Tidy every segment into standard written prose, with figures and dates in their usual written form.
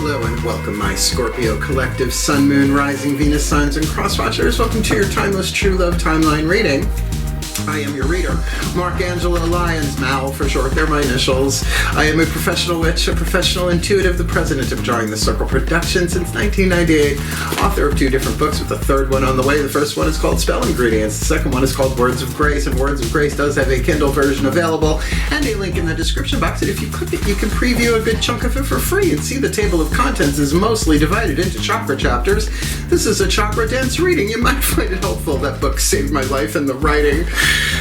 Hello and welcome, my Scorpio collective Sun, Moon, Rising, Venus signs, and cross watchers. Welcome to your timeless true love timeline reading. I am your reader, Angelo, Lyons, Mal for short, they're my initials. I am a professional witch, a professional intuitive, the president of Drawing the Circle Productions since 1998, author of 2 different books with a 3rd one on the way. The first one is called Spell Ingredients, the second one is called Words of Grace, and Words of Grace does have a Kindle version available and a link in the description box, and if you click it, you can preview a good chunk of it for free and see the table of contents is mostly divided into chakra chapters. This is a chakra dense reading. You might find it helpful. That book saved my life in the writing.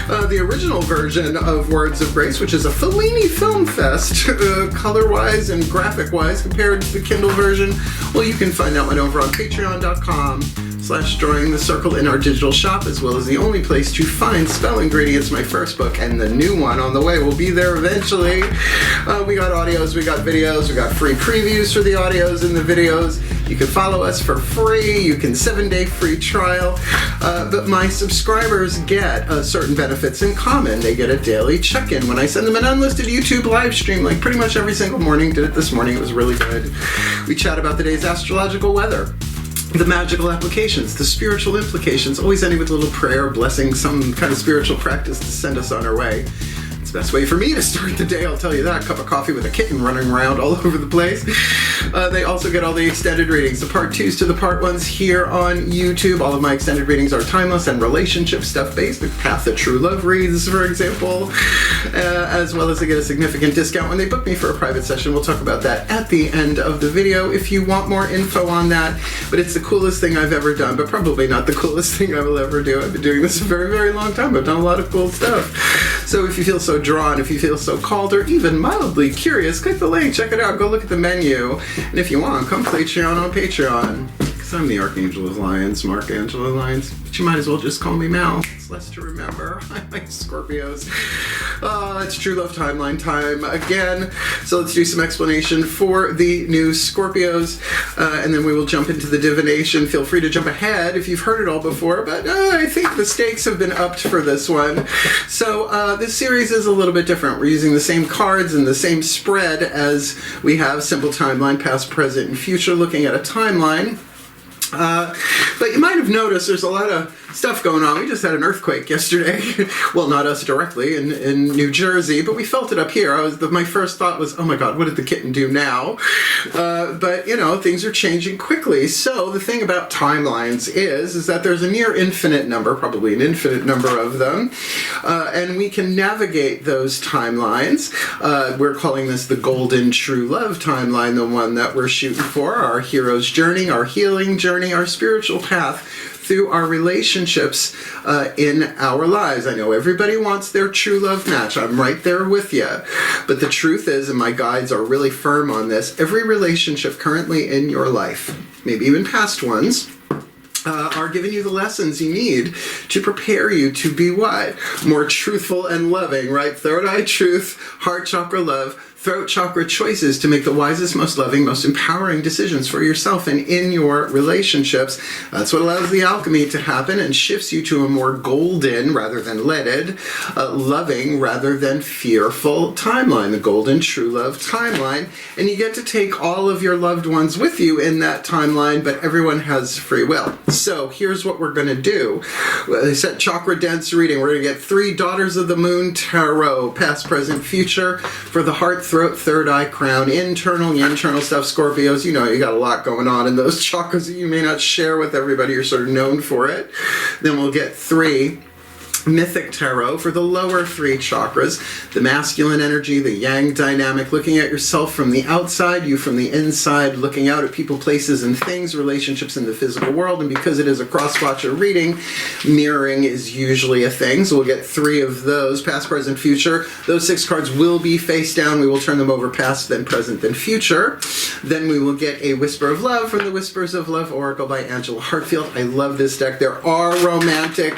The original version of Words of Grace, which is a Fellini film fest, color-wise and graphic-wise, compared to the Kindle version, well, you can find that one over on patreon.com/Drawing the Circle in our digital shop, as well as the only place to find Spell Ingredients, my first book, and the new one on the way will be there eventually. We got audios, we got videos, we got free previews for the audios and the videos. You can follow us for free. You can 7-day free trial. But my subscribers get certain benefits in common. They get a daily check-in when I send them an unlisted YouTube live stream, like pretty much every single morning. Did it this morning. It was really good. We chat about the day's astrological weather, the magical applications, the spiritual implications, always ending with a little prayer, blessing, some kind of spiritual practice to send us on our way. It's the best way for me to start the day, I'll tell you that. A cup of coffee with a kitten running around all over the place. They also get all the extended readings, the part 2s to the part 1s here on YouTube. All of my extended readings are timeless and relationship stuff based. The Path of True Love reads, for example, as well as they get a significant discount when they book me for a private session. We'll talk about that at the end of the video if you want more info on that. But it's the coolest thing I've ever done, but probably not the coolest thing I will ever do. I've been doing this a very, very long time. I've done a lot of cool stuff. So if you feel so drawn, if you feel so called, or even mildly curious, click the link, check it out, go look at the menu. And if you want, come Patreon on Patreon. Because I'm the Archangel of Lyons, Angelo Lyons. But you might as well just call me Mal. It's less to remember. I like Scorpios. It's True Love Timeline time again. So let's do some explanation for the new Scorpios. And then we will jump into the divination. Feel free to jump ahead if you've heard it all before. But I think the stakes have been upped for this one. So this series is a little bit different. We're using the same cards and the same spread as we have simple timeline, past, present, and future, looking at a timeline. But you might have noticed there's a lot of stuff going on. We just had an earthquake yesterday. Well, not us directly in New Jersey, but we felt it up here. My first thought was, oh my God, what did the kitten do now? But you know, things are changing quickly. So the thing about timelines is that there's a near infinite number, probably an infinite number of them, and we can navigate those timelines. We're calling this the golden true love timeline, the one that we're shooting for, our hero's journey, our healing journey, our spiritual path through our relationships in our lives. I know everybody wants their true love match. I'm right there with you. But the truth is, and my guides are really firm on this, every relationship currently in your life, maybe even past ones, are giving you the lessons you need to prepare you to be what? More truthful and loving, right? Third eye truth, heart chakra love, throat chakra choices to make the wisest, most loving, most empowering decisions for yourself and in your relationships. That's what allows the alchemy to happen and shifts you to a more golden rather than leaded, loving rather than fearful timeline, the golden true love timeline. And you get to take all of your loved ones with you in that timeline, but everyone has free will. So here's what we're going to do. I said chakra dense reading. We're going to get 3 Daughters of the Moon tarot, past, present, future, for the heart, throat, third eye, crown, internal stuff. Scorpios, you know, you got a lot going on in those chakras that you may not share with everybody. You're sort of known for it. Then we'll get 3 Mythic Tarot for the lower 3 chakras, the masculine energy, the yang dynamic, looking at yourself from the outside, you from the inside, looking out at people, places, and things, relationships in the physical world. And because it is a cross-watcher reading, mirroring is usually a thing. So we'll get 3 of those, past, present, future. Those 6 cards will be face down. We will turn them over past, then present, then future. Then we will get a Whisper of Love from the Whispers of Love Oracle by Angelo. I love this deck. There are romantic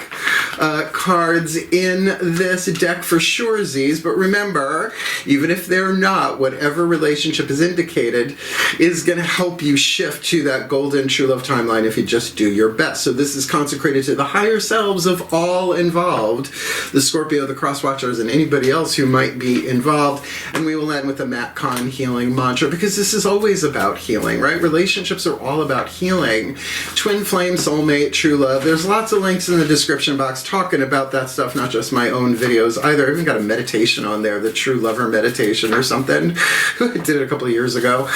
cards cards in this deck for sure, Z's, but remember, even if they're not, whatever relationship is indicated is going to help you shift to that golden true love timeline if you just do your best. So this is consecrated to the higher selves of all involved, the Scorpio, the cross-watchers, and anybody else who might be involved. And we will end with the Matt Kahn healing mantra, because this is always about healing, right? Relationships are all about healing. Twin flame, soulmate, true love. There's lots of links in the description box talking about that stuff, not just my own videos either. I even got a meditation on there, the True Lover meditation or something. I did it a couple of years ago.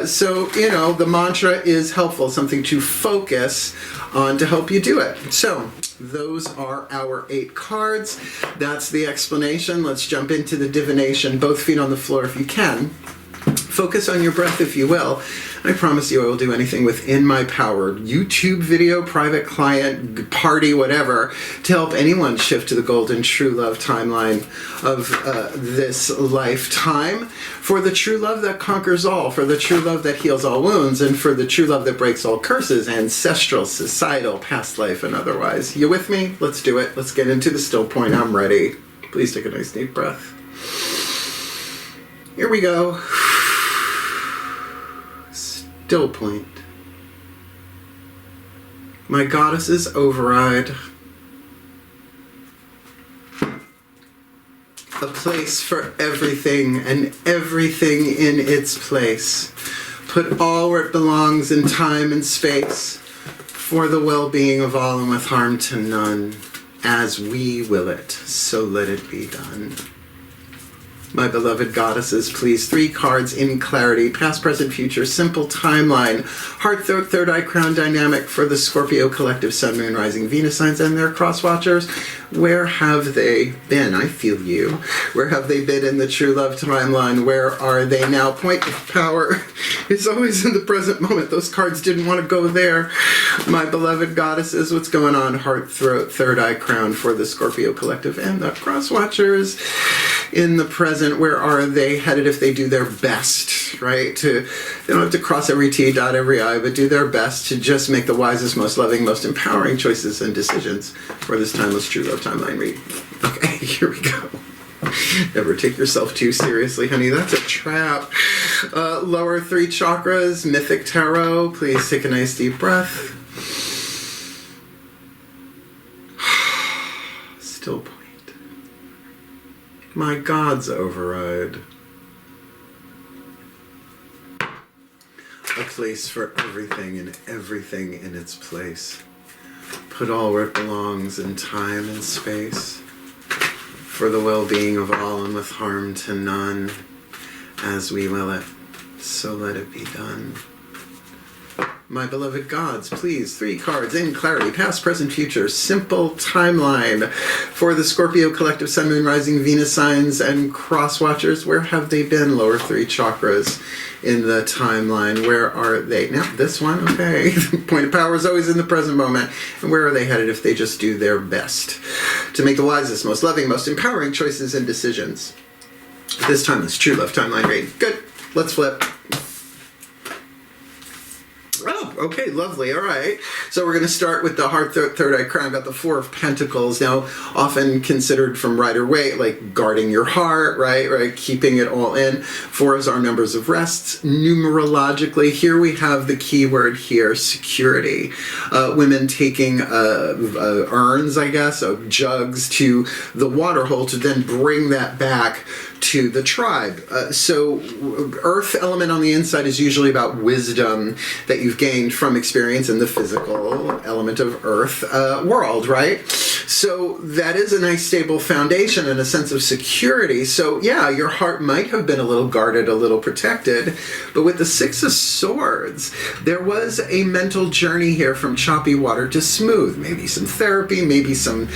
So, you know, the mantra is helpful, something to focus on to help you do it. So those are our 8 cards. That's the explanation. Let's jump into the divination. Both feet on the floor if you can. Focus on your breath, if you will. I promise you I will do anything within my power, YouTube video, private client, party, whatever, to help anyone shift to the golden true love timeline of this lifetime, for the true love that conquers all, for the true love that heals all wounds, and for the true love that breaks all curses, ancestral, societal, past life, and otherwise. You with me? Let's do it. Let's get into the still point. I'm ready. Please take a nice deep breath. Here we go. Still point. My goddess's override. A place for everything and everything in its place. Put all where it belongs in time and space, for the well-being of all and with harm to none. As we will it, so let it be done. My beloved goddesses, please, 3 cards in clarity, past, present, future, simple timeline, heart, third eye, crown dynamic for the Scorpio collective, sun, moon, rising, Venus signs and their cross watchers. Where have they been? I feel you. Where have they been in the true love timeline? Where are they now? Point of power is always in the present moment. Those cards didn't want to go there. My beloved goddesses, what's going on? Heart, throat, third eye, crown for the Scorpio collective and the cross watchers in the present. Where are they headed if they do their best, right? They don't have to cross every T, dot every I, but do their best to just make the wisest, most loving, most empowering choices and decisions for this timeless true love timeline read. Okay, here we go. Never take yourself too seriously, honey. That's a trap. Lower 3 chakras, mythic tarot. Please take a nice deep breath. Still point. My God's override. A place for everything and everything in its place. Put all where it belongs in time and space. For the well-being of all and with harm to none. As we will it, so let it be done. My beloved gods, please, 3 cards in clarity, past, present, future, simple timeline for the Scorpio collective, sun, moon, rising, Venus signs and cross watchers. Where have they been? Lower 3 chakras in the timeline. Where are they? Now, this one, okay. Point of power is always in the present moment. And where are they headed if they just do their best to make the wisest, most loving, most empowering choices and decisions? This time it's true love timeline read. Good. Let's flip. Oh, okay, lovely. All right. So we're going to start with the heart, third eye, crown. Got the 4 of Pentacles. Now, often considered from Rider-Waite, like guarding your heart, right? Keeping it all in. 4 is our numbers of rests. Numerologically, here we have the key word here, security. Women taking urns, I guess, of jugs to the water hole to then bring that back to the tribe. So earth element on the inside is usually about wisdom that you've gained from experience in the physical element of earth world, right? So that is a nice stable foundation and a sense of security. So yeah, your heart might have been a little guarded, a little protected, but with the 6 of Swords, there was a mental journey here from choppy water to smooth. Maybe some therapy, maybe some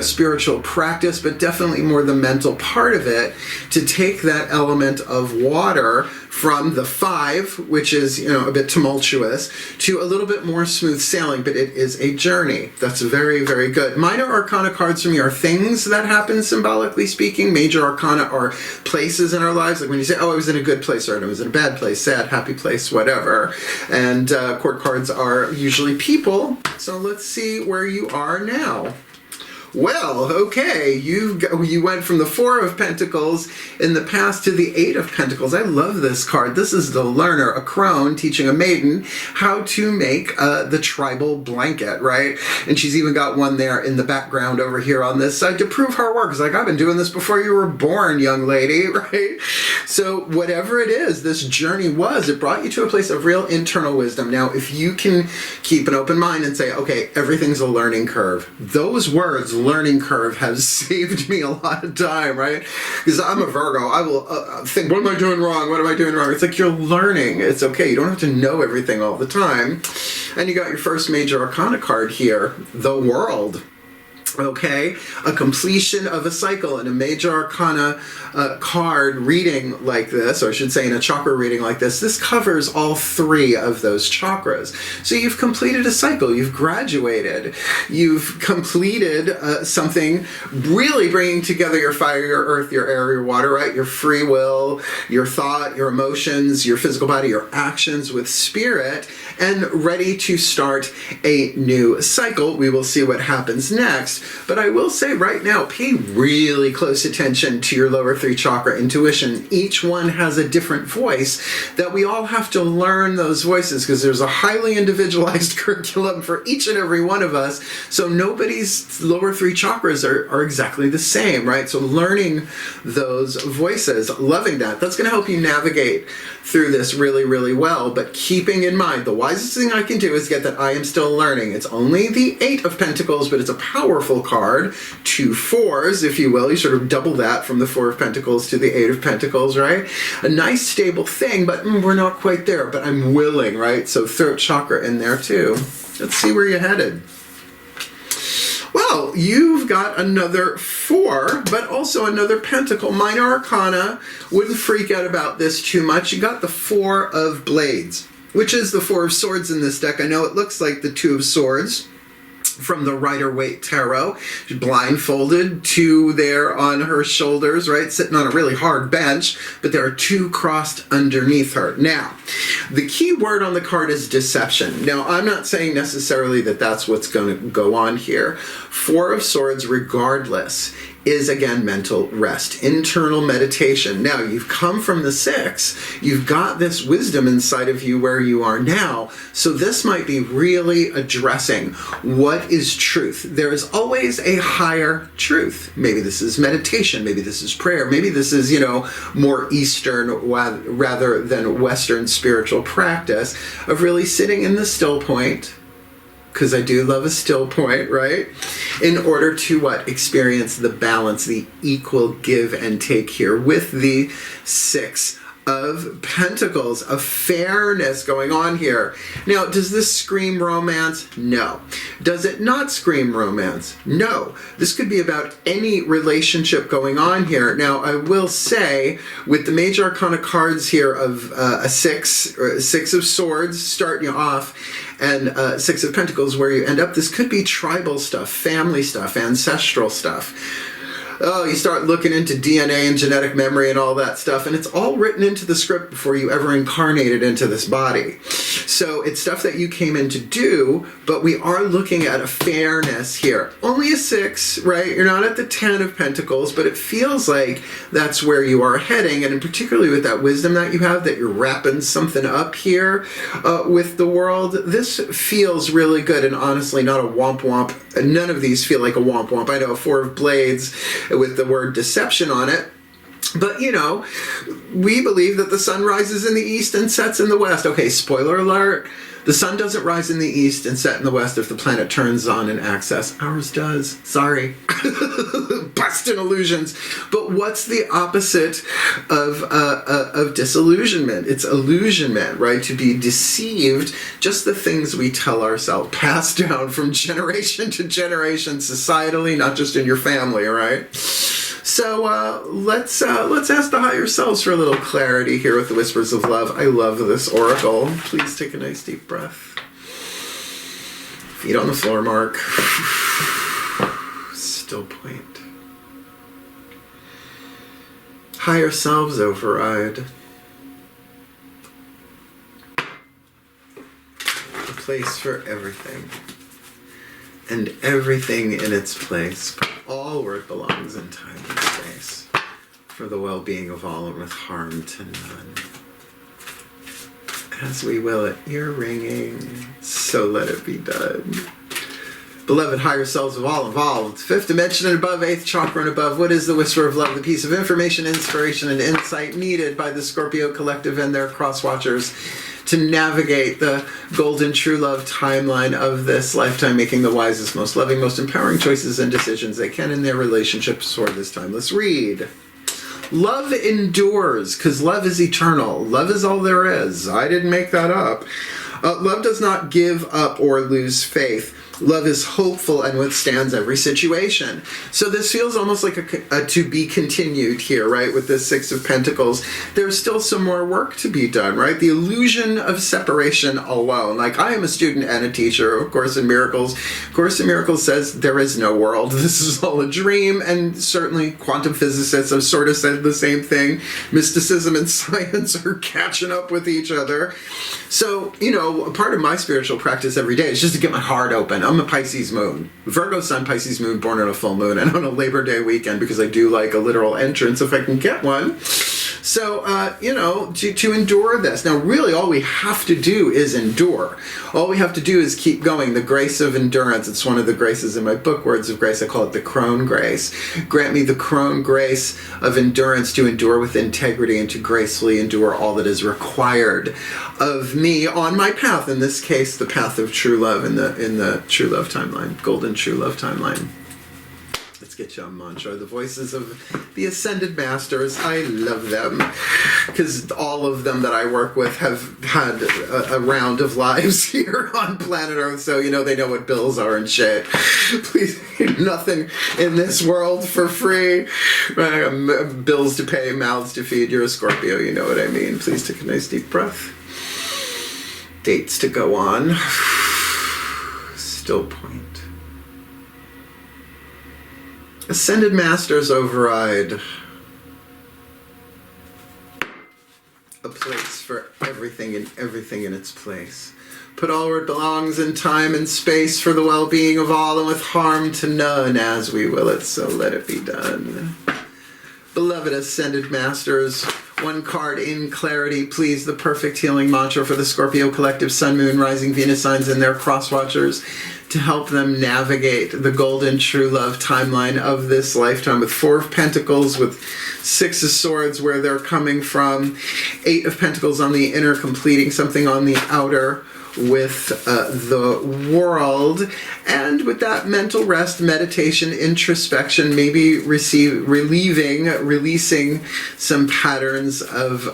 spiritual practice, but definitely more the mental part of it, to take that element of water from the 5, which is, a bit tumultuous, to a little bit more smooth sailing, but it is a journey. That's very, very good. Minor Arcana cards for me are things that happen, symbolically speaking. Major Arcana are places in our lives, like when you say, oh, I was in a good place, or I was in a bad place, sad, happy place, whatever. And court cards are usually people. So let's see where you are now. Well, okay, you went from the Four of Pentacles in the past to the Eight of Pentacles. I love this card. This is the learner, a crone, teaching a maiden how to make the tribal blanket, right? And she's even got one there in the background over here on this side to prove her work. It's like, I've been doing this before you were born, young lady, right? So whatever it is, this journey was, it brought you to a place of real internal wisdom. Now, if you can keep an open mind and say, okay, everything's a learning curve. Those words, learning curve, have saved me a lot of time, right? Because I'm a Virgo. I will think, what am I doing wrong? What am I doing wrong? It's like you're learning. It's okay. You don't have to know everything all the time. And you got your first major arcana card here, the World. Okay, a completion of a cycle. In a major arcana card reading like this, or I should say in a chakra reading like this covers all three of those chakras. So you've completed a cycle, you've graduated, you've completed something, really bringing together your fire, your earth, your air, your water, right? Your free will, your thought, your emotions, your physical body, your actions with spirit, and ready to start a new cycle. We will see what happens next. But I will say right now, pay really close attention to your lower three chakra intuition. Each one has a different voice that we all have to learn those voices, because there's a highly individualized curriculum for each and every one of us. So nobody's lower three chakras are exactly the same, right? So learning those voices, loving that's going to help you navigate through this really, really well. But keeping in mind, the wisest thing I can do is get that I am still learning. It's only the Eight of Pentacles, but it's a powerful card. 2 fours, if you will. You sort of double that from the Four of Pentacles to the Eight of Pentacles, right? A nice stable thing, but we're not quite there, but I'm willing, right? So throat chakra in there too. Let's see where you're headed. Well, you've got another 4, but also another pentacle. Minor arcana, wouldn't freak out about this too much. You got the 4 of blades, which is the 4 of swords in this deck. I know it looks like the 2 of swords from the Rider-Waite Tarot. She's blindfolded, 2 there on her shoulders, right? Sitting on a really hard bench, but there are 2 crossed underneath her. Now, the key word on the card is deception. Now, I'm not saying necessarily that that's what's going to go on here. 4 of Swords, regardless, is again mental rest, internal meditation. Now, you've come from the 6, you've got this wisdom inside of you where you are now, so this might be really addressing what is truth. There is always a higher truth. Maybe this is meditation, maybe this is prayer, maybe this is, more Eastern rather than Western spiritual practice of really sitting in the still point, because I do love a still point, right? In order to what? Experience the balance, the equal give and take here with the 6 of Pentacles, a fairness going on here. Now, does this scream romance? No. Does it not scream romance? No. This could be about any relationship going on here. Now, I will say, with the major arcana cards here of a 6 of swords starting you off, and 6 of Pentacles where you end up, this could be tribal stuff, family stuff, ancestral stuff. Oh, you start looking into DNA and genetic memory and all that stuff, and it's all written into the script before you ever incarnated into this body. So it's stuff that you came in to do, but we are looking at a fairness here. Only a 6, right? You're not at the 10 of Pentacles, but it feels like that's where you are heading, and particularly with that wisdom that you have, that you're wrapping something up here with the world. This feels really good, and honestly, not a womp womp. None of these feel like a womp womp. I know 4 of Blades with the word deception on it. But, we believe that the sun rises in the east and sets in the west. Okay, spoiler alert. The sun doesn't rise in the east and set in the west if the planet turns on in axis. Ours does. Sorry. Busting illusions. But what's the opposite of disillusionment? It's illusionment, right? To be deceived. Just the things we tell ourselves, passed down from generation to generation societally, not just in your family, right? So let's ask the higher selves for a little clarity here with the Whispers of Love. I love this oracle. Please take a nice deep breath. Feet on the floor, Mark. Still point. Higher selves override. A place for everything. and everything in its place, all where it belongs in time and space, for the well-being of all and with harm to none. As we will it, ear ringing, so let it be done. Beloved higher selves of all involved, fifth dimension and above, eighth chakra and above, what is the whisper of love, the piece of information, inspiration, and insight needed by the Scorpio Collective and their cross-watchers to navigate the golden true love timeline of this lifetime, making the wisest, most loving, most empowering choices and decisions they can in their relationships for this time. Let's read. Love endures, because love is eternal. Love is all there is. I didn't make that up. Love does not give up or lose faith. Love is hopeful and withstands every situation. So this feels almost like a to be continued here, right? With the Six of Pentacles. There's still some more work to be done, right? The illusion of separation alone. Like, I am a student and a teacher of Course in Miracles. Course in Miracles says there is no world. This is all a dream. And certainly quantum physicists have sort of said the same thing. Mysticism and science are catching up with each other. So, you know, part of my spiritual practice every day is just to get my heart open. I'm a Pisces moon. Virgo sun, Pisces moon, born on a full moon, and on a Labor Day weekend, because I do like a literal entrance if I can get one. So, you know, to endure this. Now, really, all we have to do is endure. All we have to do is keep going. The grace of endurance. It's one of the graces in my book, Words of Grace. I call it the crone grace. Grant me the crone grace of endurance to endure with integrity and to gracefully endure all that is required of me on my path. In this case, the path of true love in the true love timeline, golden true love timeline. Let's get you a mantra. The voices of the Ascended Masters. I love them because all of them that I work with have had a round of lives here on planet Earth, so you know they know what bills are and shit. Please, nothing in this world for free. Bills to pay, mouths to feed. You're a Scorpio, you know what I mean. Please take a nice deep breath. Dates to go on. Still point. Ascended Masters override. A place for everything and everything in its place. Put all where it belongs in time and space for the well-being of all and with harm to none. As we will it, so let it be done. Beloved Ascended Masters, one card in clarity, please, the perfect healing mantra for the Scorpio Collective, Sun, Moon, Rising, Venus signs and their cross-watchers to help them navigate the golden true love timeline of this lifetime with Four of Pentacles, with Six of Swords where they're coming from, Eight of Pentacles on the inner, completing something on the outer, with the world, and with that mental rest, meditation, introspection, maybe releasing some patterns of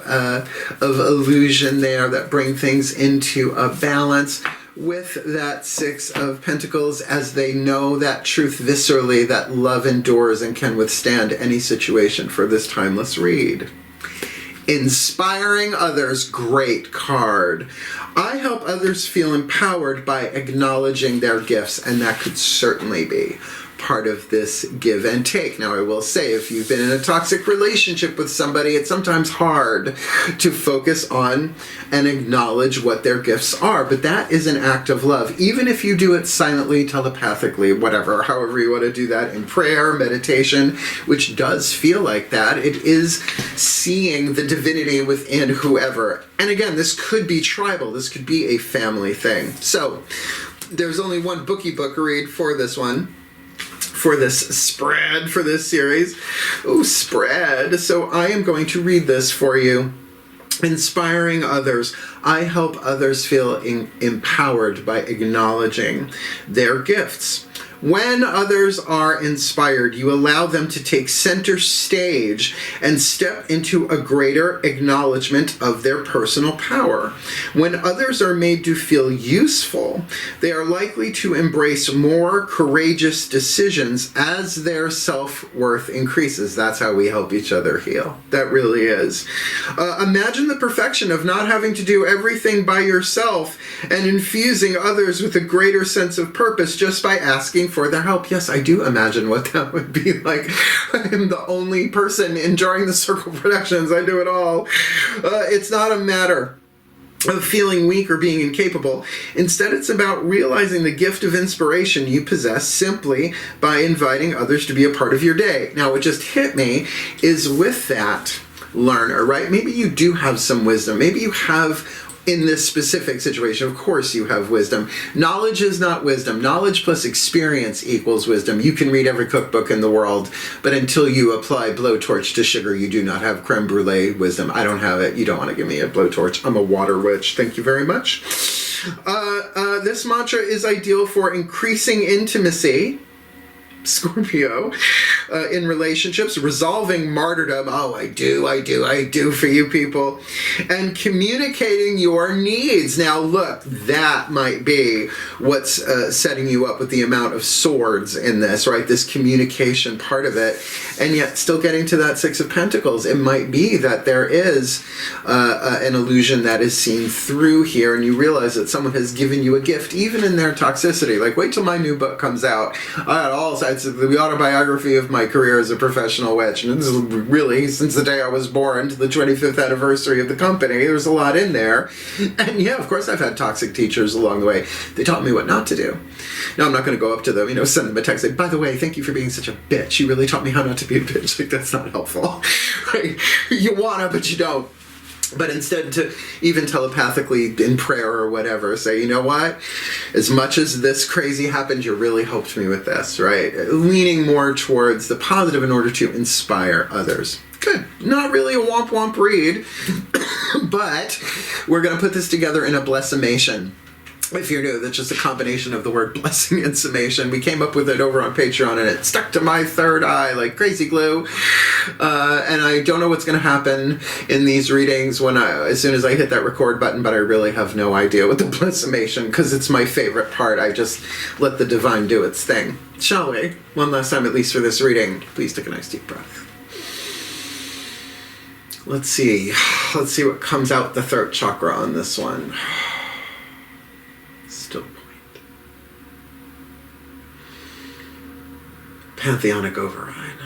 illusion there that bring things into a balance with that Six of Pentacles, as they know that truth viscerally, that love endures and can withstand any situation for this timeless read. Inspiring others, great card. I help others feel empowered by acknowledging their gifts, and that could certainly be part of this give and take. Now, I will say, if you've been in a toxic relationship with somebody, it's sometimes hard to focus on and acknowledge what their gifts are, but that is an act of love. Even if you do it silently, telepathically, whatever, however you want to do that, in prayer, meditation, which does feel like that, it is seeing the divinity within whoever. And again, this could be tribal, this could be a family thing. So, there's only one book read for this one. For this spread, for this series. Oh, spread. So I am going to read this for you. Inspiring others. I help others feel empowered by acknowledging their gifts. When others are inspired, you allow them to take center stage and step into a greater acknowledgement of their personal power. When others are made to feel useful, they are likely to embrace more courageous decisions as their self-worth increases. That's how we help each other heal. That really is. Imagine the perfection of not having to do everything by yourself and infusing others with a greater sense of purpose just by asking for their help. Yes, I do imagine what that would be like. I am the only person enjoying the Circle Productions. I do it all. It's not a matter of feeling weak or being incapable. Instead, it's about realizing the gift of inspiration you possess simply by inviting others to be a part of your day. Now, what just hit me is with that learner, right? Maybe you do have some wisdom. Maybe you have, in this specific situation, of course you have wisdom. Knowledge is not wisdom. Knowledge plus experience equals wisdom. You can read every cookbook in the world, but until you apply blowtorch to sugar, you do not have creme brulee wisdom. I don't have it. You don't want to give me a blowtorch. I'm a water witch. Thank you very much. This mantra is ideal for increasing intimacy, Scorpio, in relationships, resolving martyrdom. Oh, I do for you people. And communicating your needs. Now, look, that might be what's setting you up with the amount of swords in this, right? This communication part of it. And yet, still getting to that Six of Pentacles, it might be that there is an illusion that is seen through here, and you realize that someone has given you a gift, even in their toxicity. Like, wait till my new book comes out. I got all sides. It's the autobiography of my career as a professional witch, and this is really since the day I was born to the 25th anniversary of the company. There's a lot in there, and yeah, of course I've had toxic teachers along the way. They taught me what not to do. Now I'm not going to go up to them, send them a text like, by the way, thank you for being such a bitch. You really taught me how not to be a bitch. Like, that's not helpful. Right? You wanna, but you don't. But instead, to even telepathically in prayer or whatever, say, you know what? As much as this crazy happened, you really helped me with this, right? Leaning more towards the positive in order to inspire others. Good. Not really a womp womp read, but we're going to put this together in a blessimation. If you're new, that's just a combination of the word blessing and summation. We came up with it over on Patreon, and it stuck to my third eye like crazy glue. And I don't know what's going to happen in these readings as soon as I hit that record button, but I really have no idea with the blessimation, because it's my favorite part. I just let the divine do its thing. Shall we? One last time, at least for this reading. Please take a nice deep breath. Let's see. Let's see what comes out the throat chakra on this one. Still point. Pantheonic override.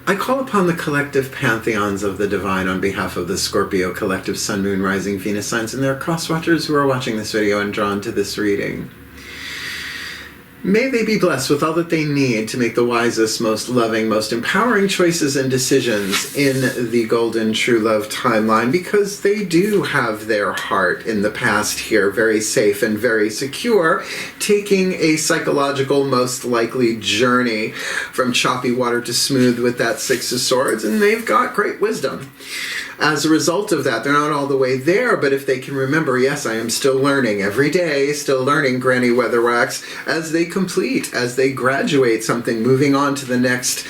I call upon the collective pantheons of the divine on behalf of the Scorpio collective Sun, Moon, Rising, Venus signs and their cross-watchers who are watching this video and drawn to this reading. May they be blessed with all that they need to make the wisest, most loving, most empowering choices and decisions in the golden true love timeline, because they do have their heart in the past here, very safe and very secure, taking a psychological, most likely journey from choppy water to smooth with that Six of Swords, and they've got great wisdom. As a result of that, they're not all the way there, but if they can remember, yes, I am still learning every day, still learning Granny Weatherwax, as they complete, as they graduate something, moving on to the next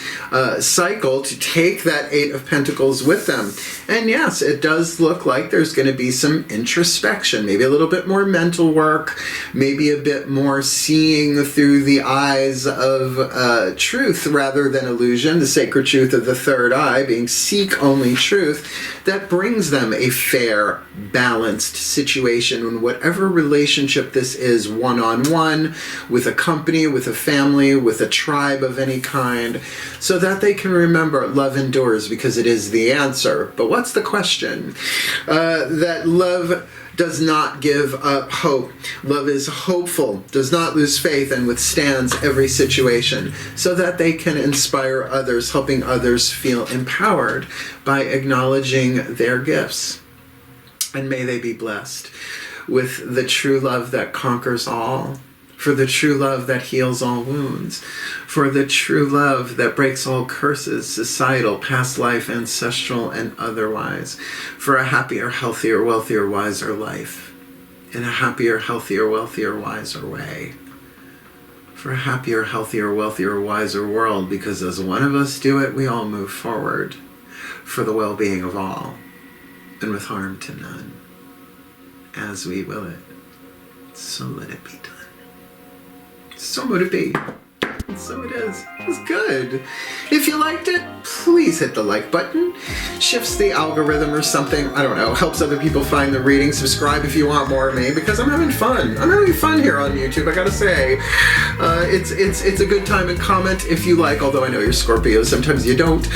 cycle, to take that Eight of Pentacles with them. And yes, it does look like there's going to be some introspection, maybe a little bit more mental work, maybe a bit more seeing through the eyes of truth rather than illusion, the sacred truth of the third eye being seek only truth. That brings them a fair, balanced situation in whatever relationship this is, one-on-one, with a company, with a family, with a tribe of any kind, so that they can remember love endures because it is the answer. But what's the question? That love does not give up hope. Love is hopeful, does not lose faith, and withstands every situation, so that they can inspire others, helping others feel empowered by acknowledging their gifts. And may they be blessed with the true love that conquers all, for the true love that heals all wounds, for the true love that breaks all curses, societal, past life, ancestral, and otherwise, for a happier, healthier, wealthier, wiser life, in a happier, healthier, wealthier, wiser way, for a happier, healthier, wealthier, wiser world, because as one of us do it, we all move forward for the well-being of all, and with harm to none, as we will it. So let it be done. So would it be. And so it is. It was good. If you liked it, please hit the like button. Shifts the algorithm or something. I don't know. Helps other people find the reading. Subscribe if you want more of me, because I'm having fun. I'm having fun here on YouTube, I gotta say. It's a good time, and comment if you like, although I know you're Scorpio, sometimes you don't.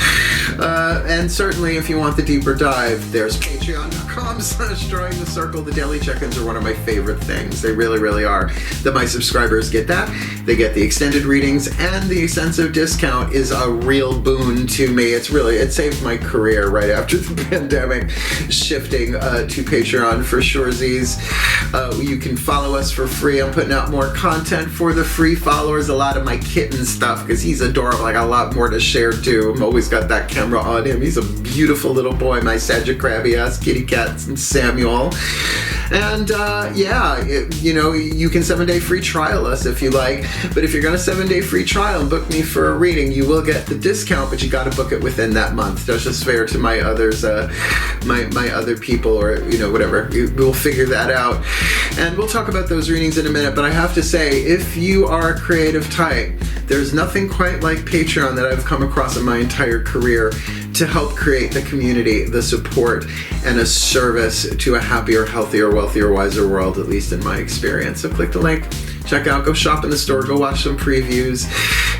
And certainly if you want the deeper dive, there's patreon.com/drawing the circle. The daily check-ins are one of my favorite things. They really, really are. That my subscribers get that. They get the extended readings, and the extensive discount is a real boon to me. It saved my career right after the pandemic, shifting to Patreon for surezies. You can follow us for free. I'm putting out more content for the free followers, a lot of my kitten stuff, because he's adorable. I got a lot more to share too. I've always got that camera on him. He's a beautiful little boy, my Sagittarius kitty cat, Samuel. And you can 7-day free trial us if you like. But if you're going to 7-day free trial and book me for a reading, you will get the discount, but you got to book it within that month. That's just fair to my others, my other people, or whatever. We'll figure that out, and we'll talk about those readings in a minute. But I have to say, if you are a creative type, there's nothing quite like Patreon that I've come across in my entire career to help create the community, the support, and a service to a happier, healthier, wealthier, wiser world, at least in my experience. So click the link, check out, go shop in the store, go watch some previews,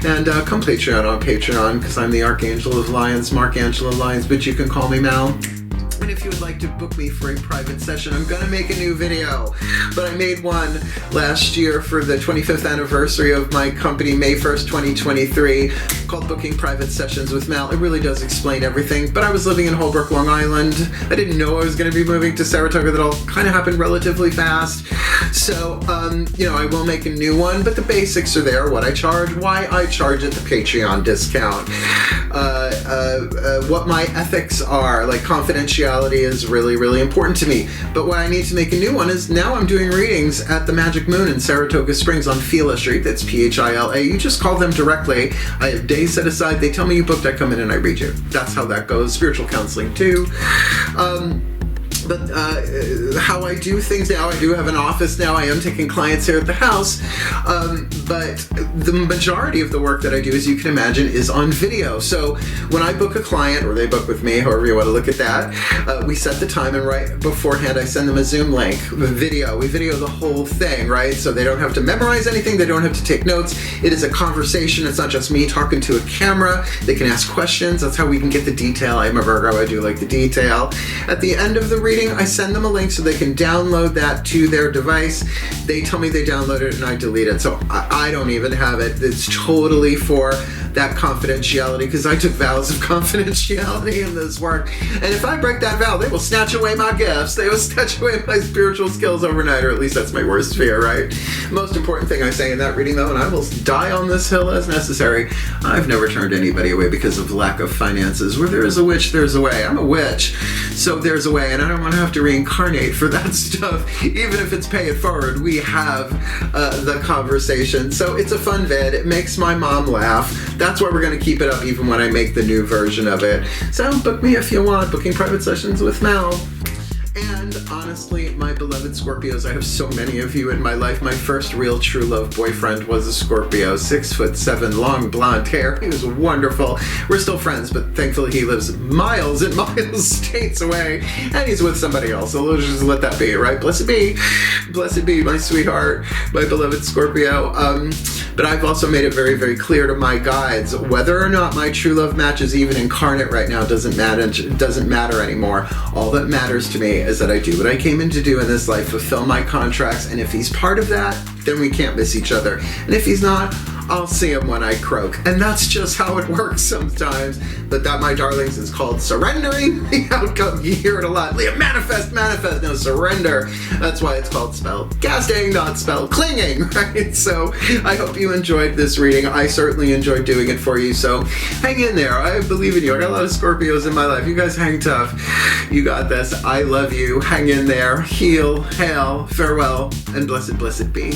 and come Patreon on Patreon, because I'm the Archangel of Lyons, Mark Angelo Lyons, but you can call me Mal. And if you would like to book me for a private session, I'm going to make a new video. But I made one last year for the 25th anniversary of my company, May 1st, 2023, called Booking Private Sessions with Mal. It really does explain everything. But I was living in Holbrook, Long Island. I didn't know I was going to be moving to Saratoga. That all kind of happened relatively fast. So, I will make a new one. But the basics are there. What I charge, why I charge it, the Patreon discount. What my ethics are, like confidentiality is really, really important to me. But why I need to make a new one is now I'm doing readings at the Magic Moon in Saratoga Springs on Phila Street. That's Phila. You just call them directly. I have days set aside. They tell me you booked, I come in and I read you. That's how that goes. Spiritual counseling too. But how I do things now, I do have an office now. I am taking clients here at the house. But the majority of the work that I do, as you can imagine, is on video. So when I book a client, or they book with me, however you want to look at that, we set the time, and right beforehand I send them a Zoom link, video. We video the whole thing, right? So they don't have to memorize anything. They don't have to take notes. It is a conversation. It's not just me talking to a camera. They can ask questions. That's how we can get the detail. I'm a Virgo. I do like the detail. At the end of the reading, I send them a link so they can download that to their device. They tell me they downloaded it and I delete it. So I don't even have it. It's totally for that confidentiality, because I took vows of confidentiality in this work. And if I break that vow, they will snatch away my gifts. They will snatch away my spiritual skills overnight, or at least that's my worst fear, right? Most important thing I say in that reading, though, and I will die on this hill as necessary, I've never turned anybody away because of lack of finances. Where there is a witch, there's a way. I'm a witch, so there's a way, and I don't want to have to reincarnate for that stuff. Even if it's pay it forward, we have the conversation. So it's a fun vid. It makes my mom laugh. That's why we're going to keep it up even when I make the new version of it. So book me if you want. Booking Private Sessions with Mal. And honestly, my beloved Scorpios, I have so many of you in my life. My first real true love boyfriend was a Scorpio, 6'7", long blonde hair. He was wonderful. We're still friends, but thankfully he lives miles and miles states away, and he's with somebody else. So let's just let that be, right? Blessed be, my sweetheart, my beloved Scorpio. But I've also made it very, very clear to my guides, whether or not my true love match is even incarnate right now doesn't matter anymore. All that matters to me is that I do what I came in to do in this life, fulfill my contracts, and if he's part of that, then we can't miss each other. And if he's not, I'll see him when I croak. And that's just how it works sometimes. But that, my darlings, is called surrendering the outcome. You hear it a lot. Leah, manifest. No, surrender. That's why it's called spell casting, not spell clinging, right? So I hope you enjoyed this reading. I certainly enjoyed doing it for you. So hang in there. I believe in you. I got a lot of Scorpios in my life. You guys hang tough. You got this. I love you. Hang in there. Heal, hail, farewell, and blessed, blessed be.